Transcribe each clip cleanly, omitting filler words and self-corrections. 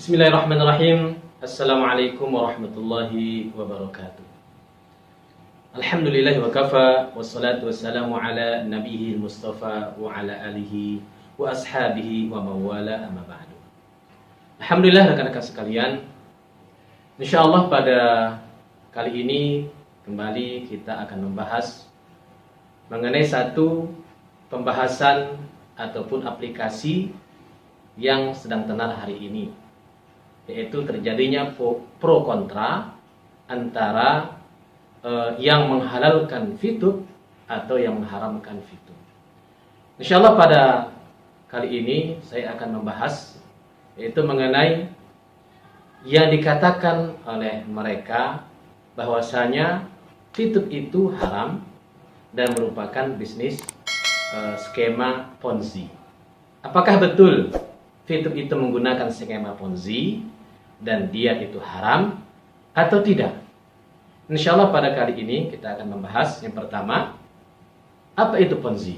Bismillahirrahmanirrahim. Assalamualaikum warahmatullahi wabarakatuh. Alhamdulillahi wa kafa, wassalatu wassalamu ala nabiyil mustafa wa ala alihi wa ashabihi wa mawala amma ba'du. Alhamdulillah rekan-rekan sekalian, insyaallah pada kali ini kembali kita akan membahas mengenai satu pembahasan ataupun aplikasi yang sedang tenar hari ini, yaitu terjadinya pro kontra antara yang menghalalkan fitup atau yang mengharamkan fitup. Insyaallah pada kali ini saya akan membahas yaitu mengenai yang dikatakan oleh mereka bahwasanya fitup itu haram dan merupakan bisnis skema Ponzi. Apakah betul fitup itu menggunakan skema Ponzi dan dia itu haram atau tidak? Insyaallah pada kali ini kita akan membahas yang pertama, apa itu Ponzi?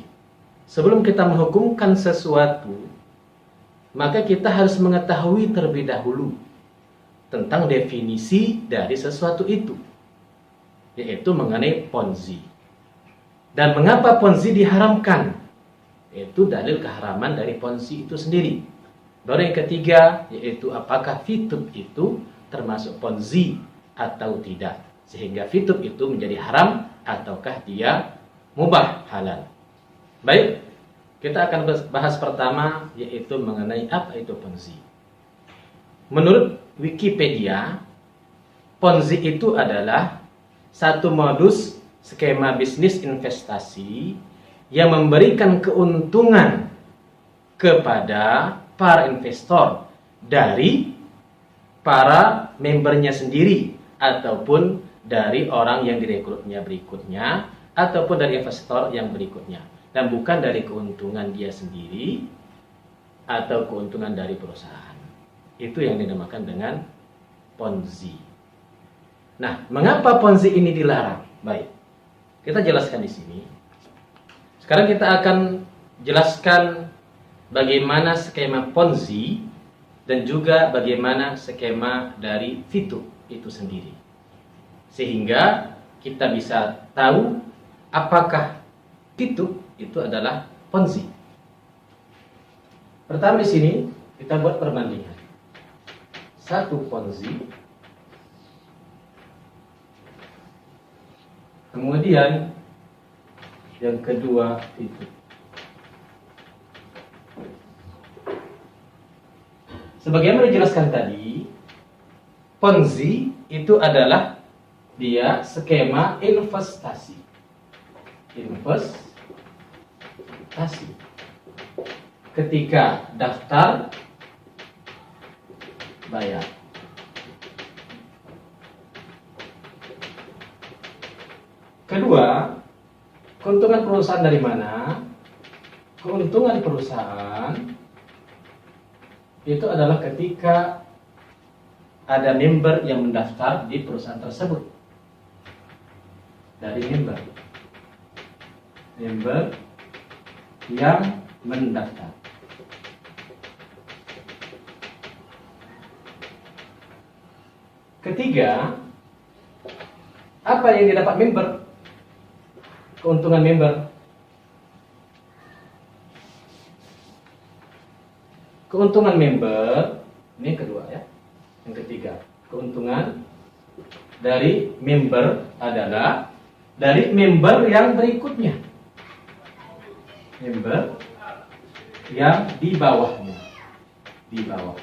Sebelum kita menghukumkan sesuatu, maka kita harus mengetahui terlebih dahulu tentang definisi dari sesuatu itu, yaitu mengenai Ponzi. Dan mengapa Ponzi diharamkan? Yaitu dalil keharaman dari Ponzi itu sendiri. Baru yang ketiga, yaitu apakah fitup itu termasuk Ponzi atau tidak, sehingga fitup itu menjadi haram ataukah dia mubah, halal. Baik, kita akan bahas pertama yaitu mengenai apa itu Ponzi. Menurut Wikipedia, Ponzi itu adalah satu modus skema bisnis investasi yang memberikan keuntungan kepada para investor dari para membernya sendiri ataupun dari orang yang direkrutnya berikutnya ataupun dari investor yang berikutnya, dan bukan dari keuntungan dia sendiri atau keuntungan dari perusahaan. Itu yang dinamakan dengan Ponzi. Nah, mengapa Ponzi ini dilarang? Baik, kita jelaskan di sini. Sekarang kita akan jelaskan bagaimana skema Ponzi dan juga bagaimana skema dari fitup itu sendiri, sehingga kita bisa tahu apakah fitup itu adalah Ponzi. Pertama di sini kita buat perbandingan. Satu Ponzi, kemudian yang kedua fitup. Sebagaimana dijelaskan tadi, Ponzi itu adalah dia skema investasi. Investasi. Ketika daftar, bayar. Kedua, keuntungan perusahaan dari mana? Keuntungan perusahaan itu adalah ketika ada member yang mendaftar di perusahaan tersebut. Dari member yang mendaftar. Ketiga, apa yang didapat member? Keuntungan member. Keuntungan member, ini kedua ya. Yang ketiga, keuntungan dari member adalah dari member yang berikutnya. Member yang di bawahnya. Di bawah.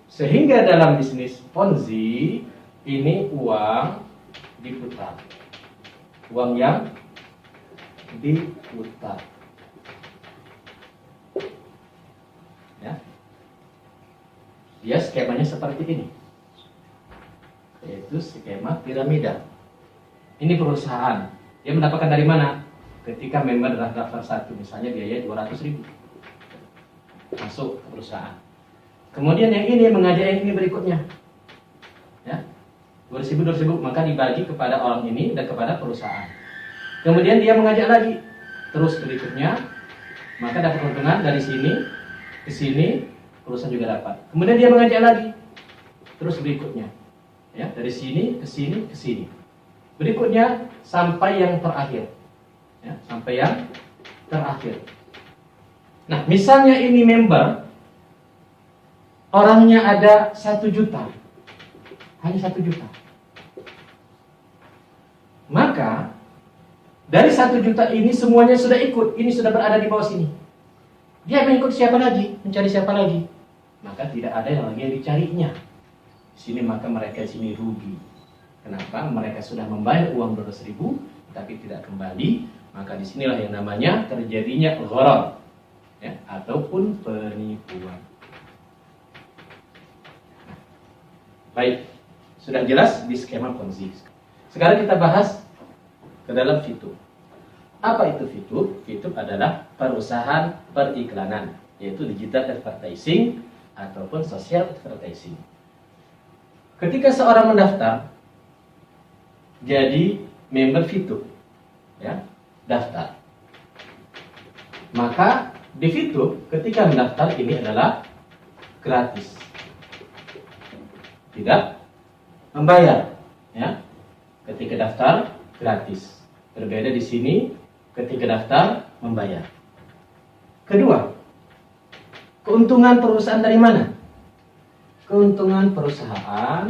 Sehingga dalam bisnis Ponzi ini uang diputar. Uang yang diputar. Ya. Dia skemanya seperti ini, yaitu skema piramida. Ini perusahaan, dia mendapatkan dari mana? Ketika member daftar satu, misalnya biaya 200.000 masuk ke perusahaan. Kemudian yang ini mengajak yang ini berikutnya, ya, 200.000, maka dibagi kepada orang ini dan kepada perusahaan. Kemudian dia mengajak lagi, terus berikutnya, maka dapat keuntungan dari sini ke sini, perusahaan juga dapat. Kemudian dia mengajak lagi, terus berikutnya, ya, dari sini ke sini ke sini. Berikutnya sampai yang terakhir, ya, sampai yang terakhir. Nah, misalnya ini member, orangnya ada 1 juta, hanya 1 juta. Maka dari 1 juta ini semuanya sudah ikut, ini sudah berada di bawah sini. Dia mengikut siapa lagi? Mencari siapa lagi? Maka tidak ada yang lagi yang dicarinya. Di sini maka mereka di sini rugi. Kenapa? Mereka sudah membayar uang 200.000 tapi tidak kembali. Maka disinilah yang namanya terjadinya gharar, ya, ataupun penipuan. Baik, sudah jelas di skema Ponzi. Sekarang kita bahas ke dalam Fituh. Apa itu Fituh? Fituh adalah perusahaan periklanan, yaitu digital advertising ataupun social advertising. Ketika seorang mendaftar jadi member Fituh, ya, daftar. Maka di Fituh ketika mendaftar ini adalah gratis, tidak membayar, ya. Ketika daftar gratis. Berbeda di sini ketika daftar membayar. Kedua, keuntungan perusahaan dari mana? Keuntungan perusahaan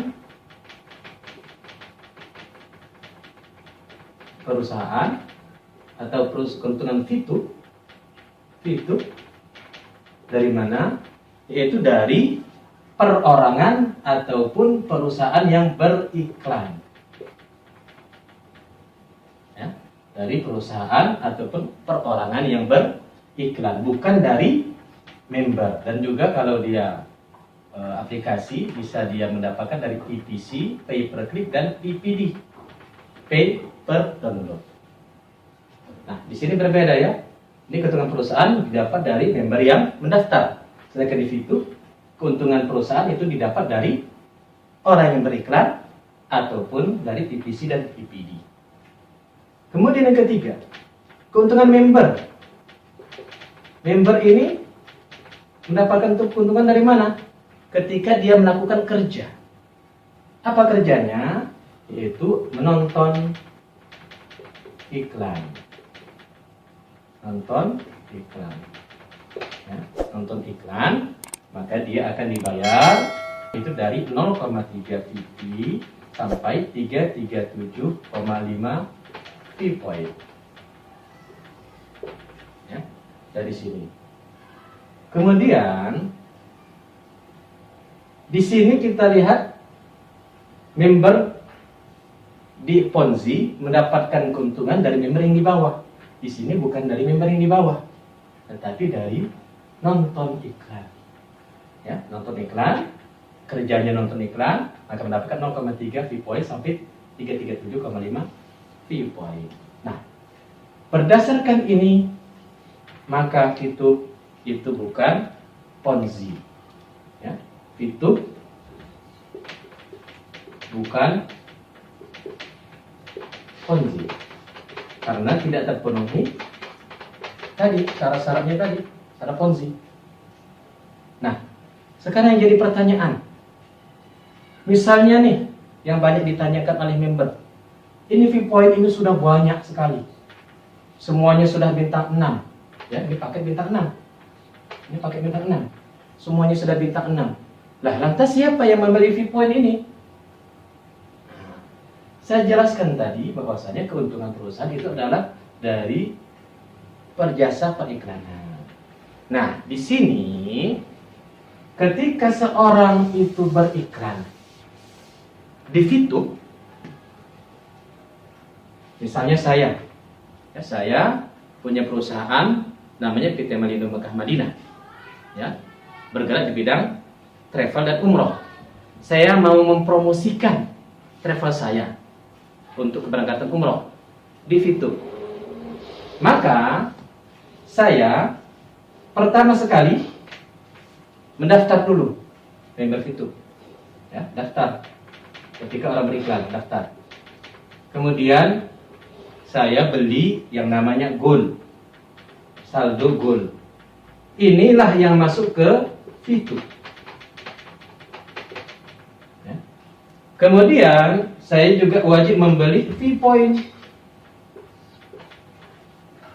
atau keuntungan Fituh dari mana? Yaitu dari perorangan ataupun perusahaan yang beriklan. Ya, dari perusahaan ataupun perorangan yang beriklan, bukan dari member. Dan juga kalau dia aplikasi bisa dia mendapatkan dari PPC, pay per click, dan PPD, pay per download. Nah, di sini berbeda ya. Ini keuntungan perusahaan didapat dari member yang mendaftar. Sedangkan di Fituh, keuntungan perusahaan itu didapat dari orang yang beriklan ataupun dari PPC dan PPD. Kemudian yang ketiga, keuntungan member. Member ini mendapatkan keuntungan dari mana? Ketika dia melakukan kerja. Apa kerjanya? Yaitu menonton iklan. Nonton iklan. Ya, nonton iklan, maka dia akan dibayar itu dari 0,3 PP sampai 337,5 fee point. Ya, dari sini. Kemudian di sini kita lihat member di Ponzi mendapatkan keuntungan dari member yang di bawah. Di sini bukan dari member yang di bawah, tetapi dari nonton iklan. Ya, nonton iklan, kerjanya nonton iklan, maka mendapatkan 0,3 fee point sampai 337,5 fee point. Nah, berdasarkan ini, maka itu bukan Ponzi. Ya, itu bukan Ponzi. Karena tidak terpenuhi tadi syarat-syaratnya tadi, syarat Ponzi. Nah, sekarang yang jadi pertanyaan, misalnya nih yang banyak ditanyakan oleh member, ini fee point ini sudah banyak sekali, semuanya sudah bintang 6, ya, ini paket bintang 6, ini paket bintang 6, semuanya sudah bintang 6. Lah, lantas siapa yang membeli fee point ini? Saya jelaskan tadi bahwasanya keuntungan perusahaan itu adalah dari perjasa periklanan. Nah, di sini ketika seorang itu beriklan di Fituh, misalnya saya punya perusahaan namanya PT Malindo Mekah Madinah, ya, bergerak di bidang travel dan umroh. Saya mau mempromosikan travel saya untuk keberangkatan umroh di Fituh. Maka saya pertama sekali mendaftar dulu member Fituh, ya, daftar. Ketika orang beriklan, daftar. Kemudian saya beli yang namanya gold, saldo gold. inilah yang masuk ke Fitur. Ya. Kemudian saya juga wajib membeli fee point.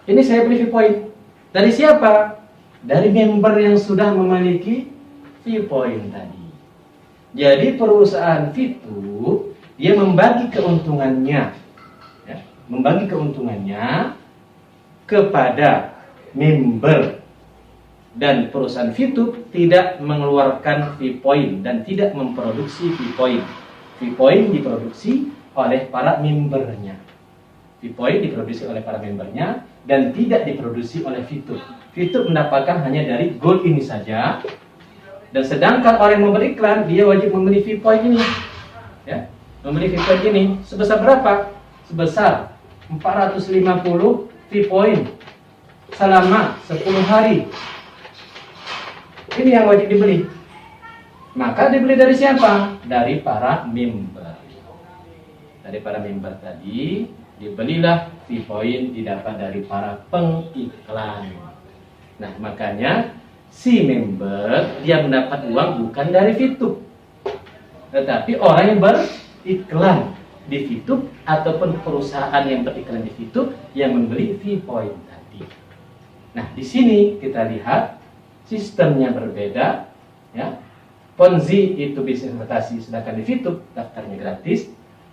Ini saya beli fee point. Dari siapa? Dari member yang sudah memiliki fee point tadi. Jadi perusahaan Fitur dia membagi keuntungannya, ya, membagi keuntungannya kepada member, dan perusahaan Fitur tidak mengeluarkan fee point dan tidak memproduksi fee point. Fee point diproduksi oleh para membernya. Fee point diproduksi oleh para membernya dan tidak diproduksi oleh Fitur. Fitur mendapatkan hanya dari goal ini saja. Dan sedangkan orang yang memberi iklan dia wajib membeli fee point ini. Ya, membeli fee point ini sebesar berapa? Sebesar 450 fee point selama 10 hari. Ini yang wajib dibeli. Maka dibeli dari siapa? Dari para member. Dari para member tadi dibelilah fee point didapat dari para pengiklan. Nah, makanya si member dia mendapat uang bukan dari Fitur, tetapi orang yang beriklan di Fitur ataupun perusahaan yang beriklan di Fitur yang membeli fee point tadi. Nah, di sini kita lihat sistemnya berbeda, ya. Ponzi itu bisnis investasi, sedangkan di Fitur daftarnya gratis.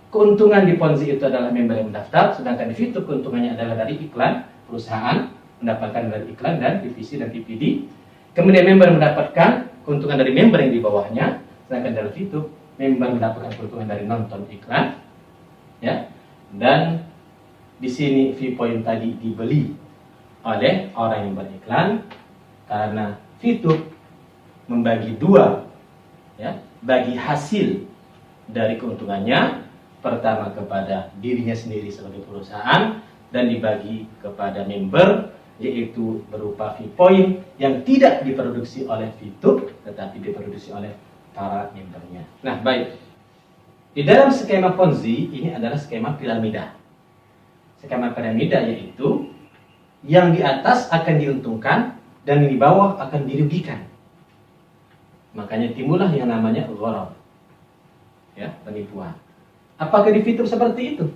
Keuntungan di Ponzi itu adalah member yang mendaftar, sedangkan di Fitur keuntungannya adalah dari iklan, perusahaan mendapatkan dari iklan dan PPC dan PPD. Kemudian member mendapatkan keuntungan dari member yang di bawahnya, sedangkan dari Fitur member mendapatkan keuntungan dari nonton iklan, ya. Dan di sini fee point tadi dibeli oleh orang yang beriklan karena Fitur membagi dua, ya, bagi hasil dari keuntungannya, pertama kepada dirinya sendiri sebagai perusahaan dan dibagi kepada member, yaitu berupa fee point yang tidak diproduksi oleh Fitur tetapi diproduksi oleh para membernya. Nah, baik. Di dalam skema Ponzi ini adalah skema piramida. Skema piramida yaitu yang di atas akan diuntungkan dan yang di bawah akan dirugikan. Makanya timbullah yang namanya gharar, ya, penipuan. Apakah di Fitur seperti itu?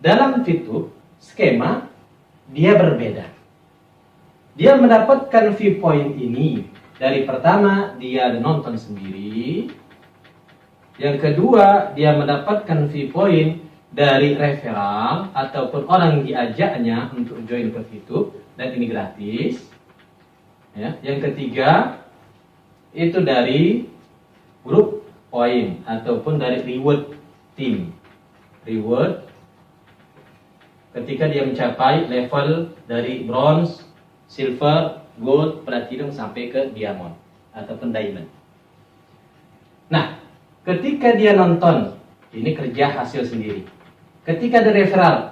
Dalam Fitur skema dia berbeda. Dia mendapatkan fee point ini dari pertama dia nonton sendiri, yang kedua dia mendapatkan fee point dari referral ataupun orang yang diajaknya untuk join ke Fitur dan ini gratis, ya. Yang ketiga itu dari grup point ataupun dari reward team. Reward ketika dia mencapai level dari bronze, silver, gold, platinum sampai ke diamond ataupun diamond. Nah, ketika dia nonton, ini kerja hasil sendiri. Ketika ada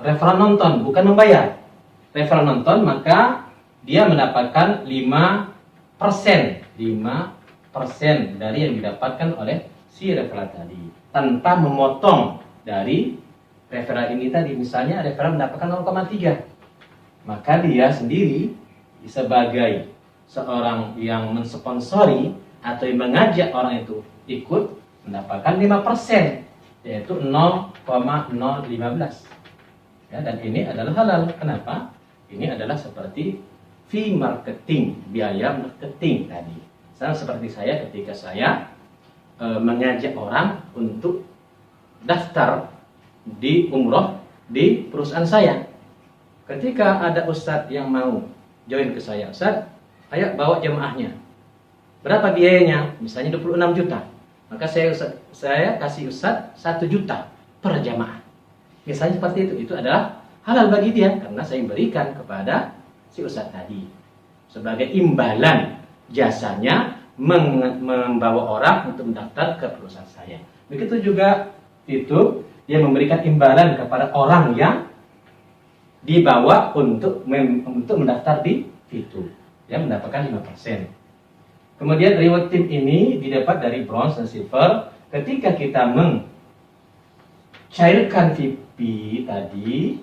referral nonton bukan membayar. Referral nonton maka dia mendapatkan 5% dari yang didapatkan oleh si referral tadi tanpa memotong dari referral ini tadi. Misalnya referral mendapatkan 0,3, maka dia sendiri sebagai seorang yang mensponsori atau yang mengajak orang itu ikut mendapatkan 5%, yaitu 0,015, ya. Dan ini adalah halal. Kenapa? Ini adalah seperti fee marketing, biaya marketing tadi. Sama seperti saya ketika saya mengajak orang untuk daftar di umroh di perusahaan saya. Ketika ada ustadz yang mau join ke saya, ustadz, ayo bawa jemaahnya. Berapa biayanya? Misalnya 26 juta. Maka saya kasih ustadz 1 juta per jemaah. Misalnya seperti itu. Itu adalah halal bagi dia karena saya berikan kepada si ustadz tadi sebagai imbalan jasanya membawa orang untuk mendaftar ke perusahaan saya. Begitu juga itu dia memberikan imbalan kepada orang yang dibawa untuk mendaftar di Fitur, dia mendapatkan 5%. Kemudian reward team ini didapat dari bronze dan silver. Ketika kita mencairkan VP tadi,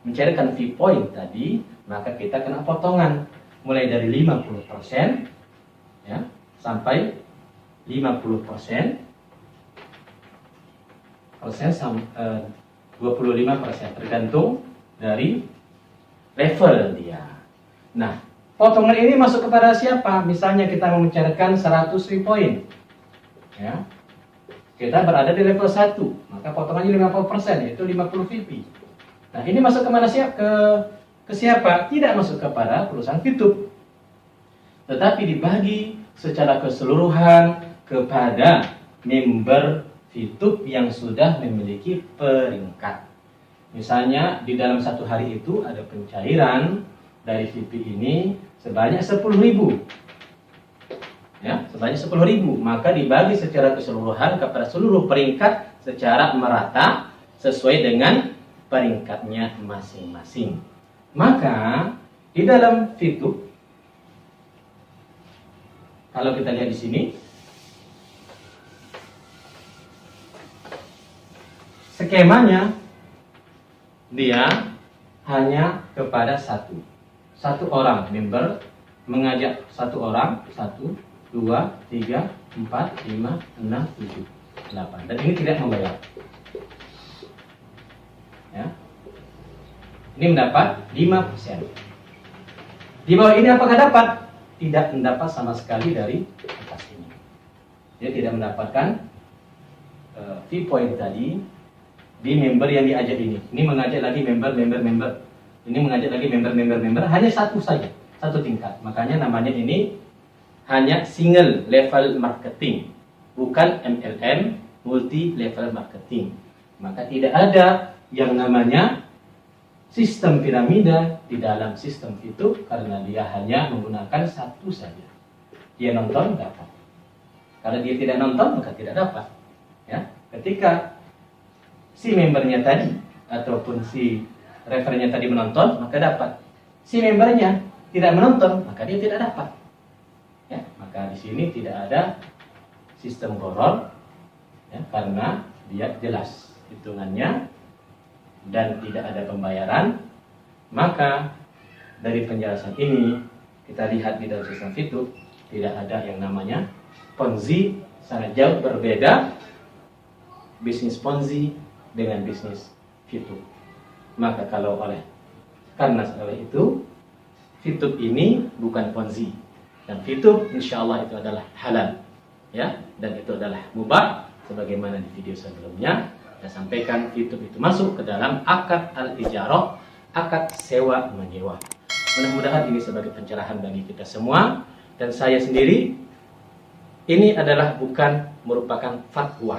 mencairkan fee point tadi, maka kita kena potongan. mulai dari 50% ya, sampai 50%, 25%, tergantung dari level dia. Nah, potongan ini masuk kepada siapa? Misalnya kita mau mencatatkan 100 poin ya, kita berada di level 1, maka potongannya 50%, yaitu 50 VP. Nah, ini masuk kemana ke siapa? Tidak masuk kepada perusahaan VTube, tetapi dibagi secara keseluruhan kepada member VTube yang sudah memiliki peringkat. Misalnya di dalam satu hari itu ada pencairan dari VP ini sebanyak 10.000. Ya, sebanyak 10.000, maka dibagi secara keseluruhan kepada seluruh peringkat secara merata sesuai dengan peringkatnya masing-masing. Maka di dalam VTube, kalau kita lihat di sini, skemanya dia hanya kepada satu orang member, mengajak satu orang, 1, 2, 3, 4, 5, 6, 7, 8, dan ini tidak membayar ya. Ini mendapat 5%. Di bawah ini apakah dapat? Tidak mendapat sama sekali dari atas ini. Dia tidak mendapatkan fee point tadi di member yang diajak ini. Ini mengajak lagi member. Ini mengajak lagi member. Hanya satu saja, satu tingkat. Makanya namanya ini hanya single level marketing, bukan MLM, multi level marketing. Maka tidak ada yang namanya sistem piramida di dalam sistem itu, karena dia hanya menggunakan satu saja. Dia nonton dapat. Kalau dia tidak nonton maka tidak dapat. Ya, ketika si membernya tadi ataupun si referennya tadi menonton maka dapat. Si membernya tidak menonton maka dia tidak dapat. Ya, maka di sini tidak ada sistem goror ya, karena dia jelas hitungannya dan tidak ada pembayaran. Maka dari penjelasan ini kita lihat di dalam sistem VTube tidak ada yang namanya Ponzi, sangat jauh berbeda bisnis Ponzi dengan bisnis VTube. Maka karena itu VTube ini bukan Ponzi, dan VTube insya Allah itu adalah halal ya, dan itu adalah mubah sebagaimana di video sebelumnya saya sampaikan. VTube itu masuk ke dalam akad al-ijarah, akad sewa menyewa. Mudah-mudahan ini sebagai pencerahan bagi kita semua. Dan saya sendiri ini adalah bukan merupakan fatwa,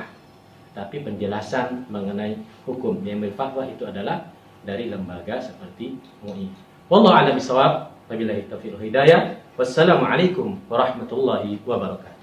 tapi penjelasan mengenai hukum. Yang berfatwa itu adalah dari lembaga seperti MUI. Wallahu a'lam bishawab. Wabillahi taufiq wal hidayah. Wassalamualaikum warahmatullahi wabarakatuh.